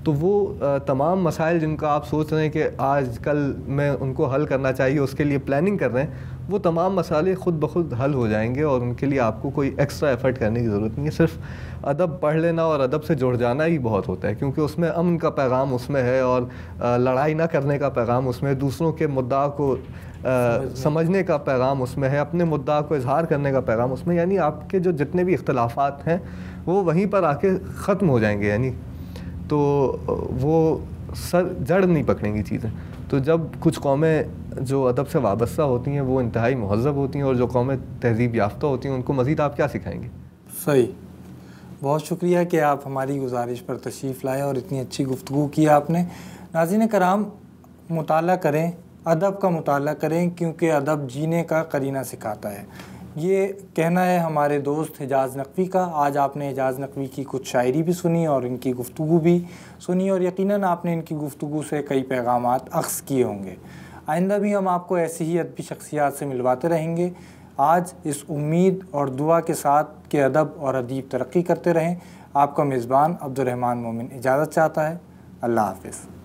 تو وہ تمام مسائل جن کا آپ سوچ رہے ہیں کہ آج کل میں ان کو حل کرنا چاہیے, اس کے لیے پلاننگ کر رہے ہیں, وہ تمام مسائل خود بخود حل ہو جائیں گے, اور ان کے لیے آپ کو کوئی ایکسٹرا ایفرٹ کرنے کی ضرورت نہیں ہے. صرف ادب پڑھ لینا اور ادب سے جڑ جانا ہی بہت ہوتا ہے, کیونکہ اس میں امن کا پیغام اس میں ہے, اور لڑائی نہ کرنے کا پیغام اس میں ہے, دوسروں کے مدعا کو سمجھنے کا پیغام اس میں ہے, اپنے مدعا کو اظہار کرنے کا پیغام اس میں. یعنی آپ کے جو جتنے بھی اختلافات ہیں وہ وہیں پر آ کے ختم ہو جائیں گے, یعنی تو وہ جڑ نہیں پکڑیں گی چیزیں. تو جب کچھ قومیں جو ادب سے وابستہ ہوتی ہیں وہ انتہائی مہذب ہوتی ہیں, اور جو قومیں تہذیب یافتہ ہوتی ہیں ان کو مزید آپ کیا سکھائیں گے. صحیح. بہت شکریہ کہ آپ ہماری گزارش پر تشریف لائے اور اتنی اچھی گفتگو کی آپ نے. ناظرین کرام, مطالعہ کریں, ادب کا مطالعہ کریں, کیونکہ ادب جینے کا قرینہ سکھاتا ہے. یہ کہنا ہے ہمارے دوست حجاز نقوی کا۔ آج آپ نے حجاز نقوی کی کچھ شاعری بھی سنی اور ان کی گفتگو بھی سنی، اور یقیناً آپ نے ان کی گفتگو سے کئی پیغامات اخذ کیے ہوں گے۔ آئندہ بھی ہم آپ کو ایسی ہی ادبی شخصیات سے ملواتے رہیں گے۔ آج اس امید اور دعا کے ساتھ کہ ادب اور ادیب ترقی کرتے رہیں، آپ کا میزبان عبد الرحمن مومن اجازت چاہتا ہے۔ اللہ حافظ۔